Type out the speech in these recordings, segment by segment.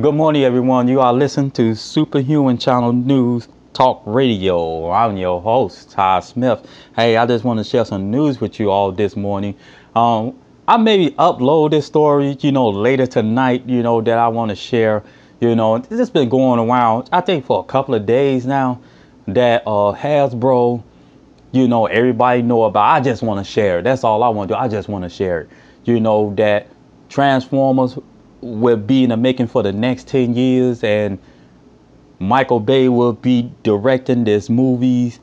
Good morning, everyone. You are listening to Superhuman Channel News Talk Radio. I'm your host, Todd Smith. Hey, I just want to share some news with you all this morning. I maybe upload this story, later tonight, that I want to share. It's just been going around, I think, for a couple of days now that Hasbro, everybody know about. I just want to share it. That's all I want to do. I just want to share it. That Transformers will be in the making for the next 10 years, and Michael Bay will be directing these movies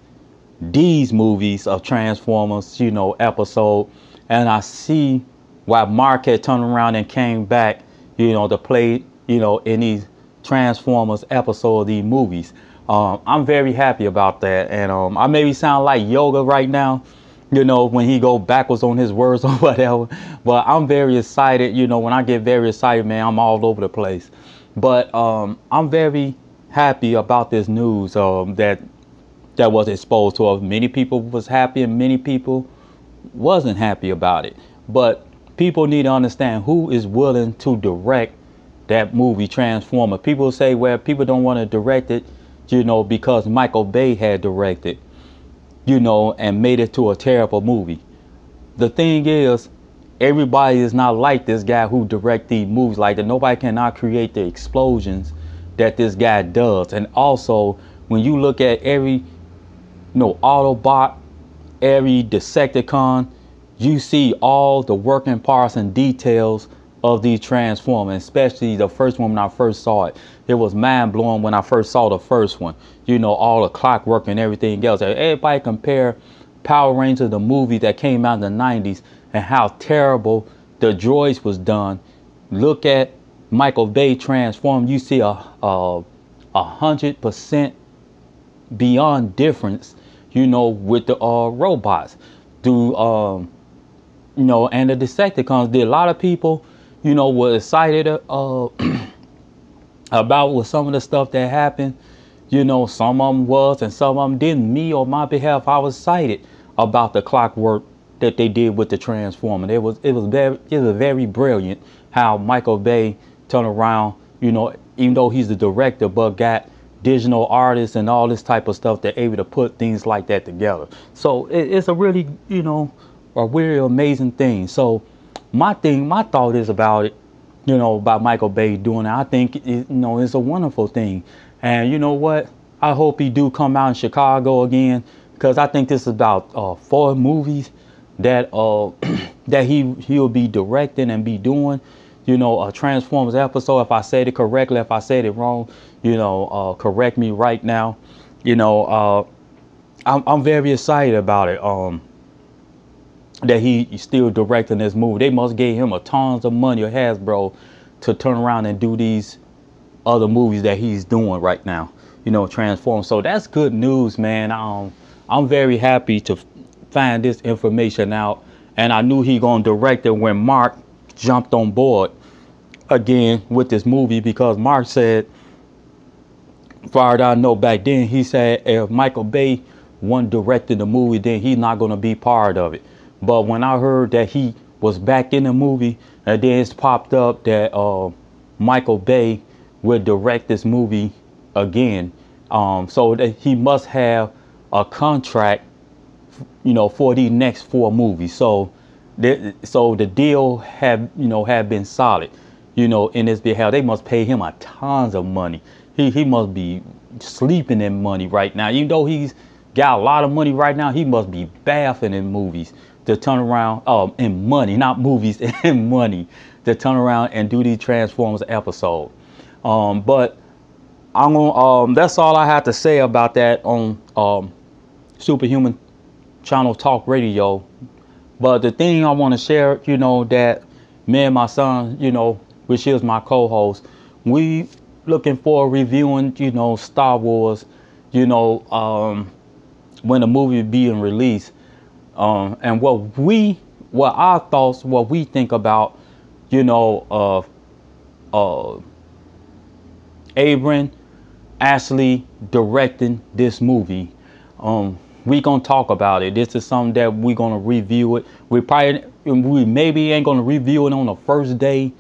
of Transformers, episode. And I see why Mark had turned around and came back, to play, in these Transformers episode of these movies. I'm very happy about that. And I maybe sound like yoga right now, when he go backwards on his words or whatever. But I'm very excited. When I get very excited, man, I'm all over the place. But I'm very happy about this news that was exposed to us. Many people was happy and many people wasn't happy about it. But people need to understand who is willing to direct that movie Transformer. People say, well, people don't want to direct it, because Michael Bay had directed, and made it to a terrible movie. The thing is, everybody is not like this guy who direct these movies like that. Nobody cannot create the explosions that this guy does. And also, when you look at every, Autobot, every Decepticon, you see all the working parts and details of these Transformers, especially the first one when I first saw it. It was mind blowing when I first saw the first one. All the clockwork and everything else. Everybody compare Power Rangers, the movie that came out in the 90s, and how terrible the droids was done. Look at Michael Bay Transform. You see a 100% beyond difference, with the robots. And the Decepticons did. A lot of people, were excited about with some of the stuff that happened. Some of them was and some of them didn't. Me, on my behalf, I was excited about the clockwork that they did with the Transformer. It was very brilliant how Michael Bay turned around, even though he's the director, but got digital artists and all this type of stuff that able to put things like that together. So it's a really, a really amazing thing. So my thought is about it, about Michael Bay doing it. I think it's a wonderful thing. And you know what? I hope he do come out in Chicago again, because I think this is about 4 movies that that he'll be directing and be doing. A Transformers episode. If I said it correctly, if I said it wrong, correct me right now. I'm very excited about it. That he's still directing this movie. They must give him a tons of money, or Hasbro, to turn around and do these other movies that he's doing right now. Transform. So that's good news, man. I'm very happy to find this information out, and I knew he gonna direct it when Mark jumped on board again with this movie, because Mark said, far as I know back then, he said if Michael Bay wasn't directing the movie, then he's not gonna be part of it. But when I heard that he was back in the movie, and then it's popped up that Michael Bay will direct this movie again, so that he must have a contract, for the next 4 movies. So the deal have been solid, in his behalf. They must pay him a tons of money. He must be sleeping in money right now. Even though he's got a lot of money right now, he must be bathing in movies to turn around, in money, not movies, in money, to turn around and do these Transformers episode. But I'm gonna, that's all I have to say about that on Superhuman Channel Talk Radio. But the thing I want to share, that me and my son, which is my co-host, we looking for reviewing, Star Wars, when the movie being released, and what our thoughts, what we think about, Abram actually directing this movie. We gonna talk about it. This is something that we gonna review it. We maybe ain't gonna review it on the first day,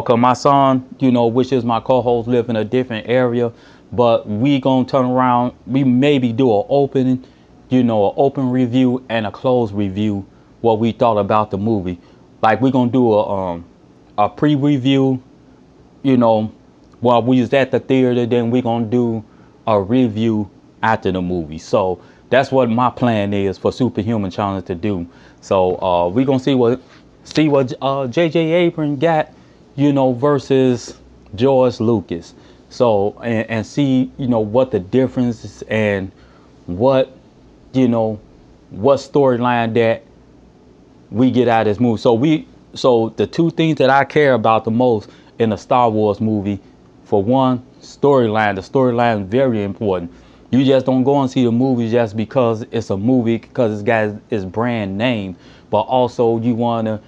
cause my son, which is my co-host, live in a different area, but we gonna turn around. We maybe do an open, an open review and a closed review. What we thought about the movie, like we gonna do a pre-review, while we was at the theater. Then we gonna do a review after the movie. So that's what my plan is for Superhuman Channel to do. So we gonna see what J.J. Abrams got, versus George Lucas. So and see what the difference is, and what what storyline that we get out of this movie. So the two things that I care about the most in a Star Wars movie, for one, storyline. The storyline is very important. You just don't go and see the movie just because it's a movie, because it's got its brand name, but also you want to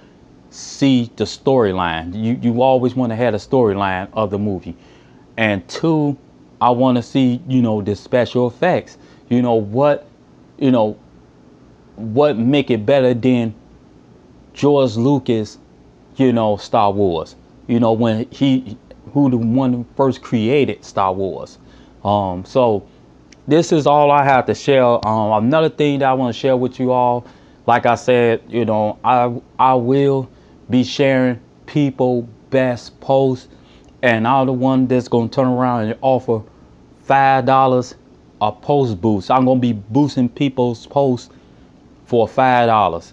see the storyline. You always want to have the storyline of the movie. And two, I want to see, the special effects. What make it better than George Lucas, Star Wars. When who the one who first created Star Wars. So this is all I have to share. Another thing that I want to share with you all, like I said, I will be sharing people best posts, and I'm the one that's gonna turn around and offer $5 a post boost. I'm gonna be boosting people's posts for $5.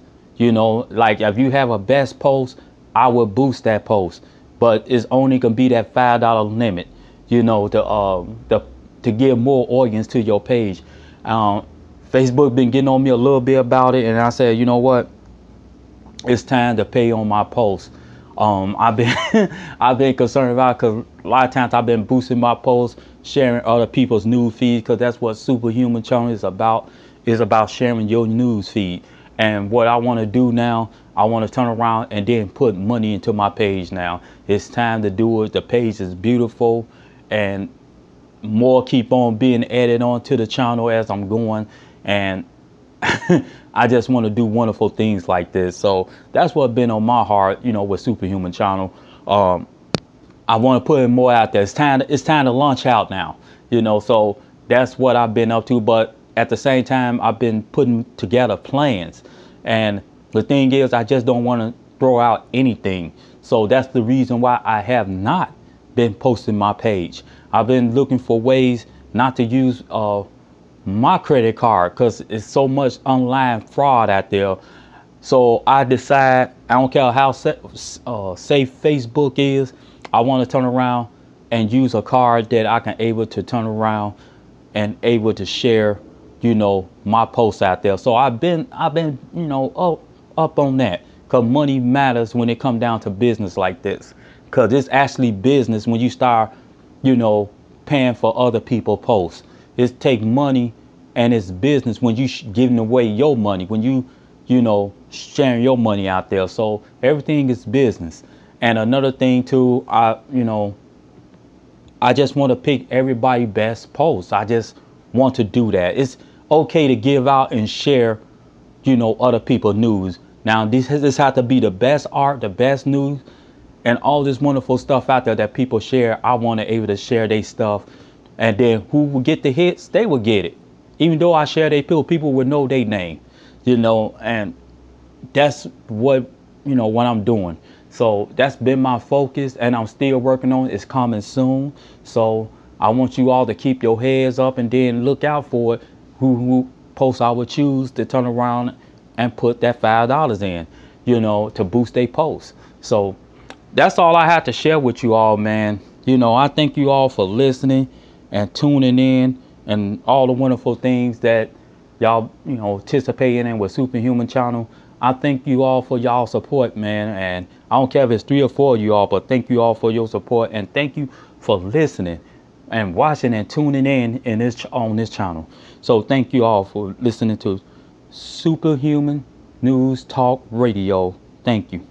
Like if you have a best post, I will boost that post, but it's only gonna be that $5 limit. To give more audience to your page. Facebook been getting on me a little bit about it, and I said, you know what? It's time to pay on my posts. I've been I've been concerned about, because a lot of times I've been boosting my posts, sharing other people's news feeds, because that's what Superhuman Channel is about. Is about sharing your news feed. And what I want to do now, I want to turn around and then put money into my page now. It's time to do it. The page is beautiful, and more keep on being added on to the channel as I'm going. And I just want to do wonderful things like this. So that's what's been on my heart, with Superhuman Channel. I want to put it more out there. It's time to launch out now, so that's what I've been up to. But at the same time, I've been putting together plans. And the thing is, I just don't want to throw out anything. So that's the reason why I have not been posting my page. I've been looking for ways not to use my credit card, because it's so much online fraud out there. So I decide, I don't care how safe Facebook is, I want to turn around and use a card that I can able to turn around and able to share, my posts out there. So I've been up on that, because money matters when it comes down to business like this. Because it's actually business when you start, paying for other people's posts. It take money, and it's business when you giving away your money, when you sharing your money out there. So everything is business. And another thing too, I just want to pick everybody's best posts. I just want to do that. It's okay to give out and share, other people's news. Now this has to be the best art, the best news, and all this wonderful stuff out there that people share. I want to able to share their stuff, and then who will get the hits, they will get it. Even though I share their people will know their name, and that's what I'm doing. So that's been my focus, and I'm still working on it. It's coming soon. So I want you all to keep your heads up, and then look out for it. Who posts I would choose to turn around and put that $5 in, to boost their posts. So that's all I have to share with you all, man. I thank you all for listening and tuning in, and all the wonderful things that y'all, participating in with Superhuman Channel. I thank you all for y'all support, man. And I don't care if it's 3 or 4 of you all, but thank you all for your support, and thank you for listening and watching and tuning in on this channel. So thank you all for listening to Superhuman News Talk Radio. Thank you.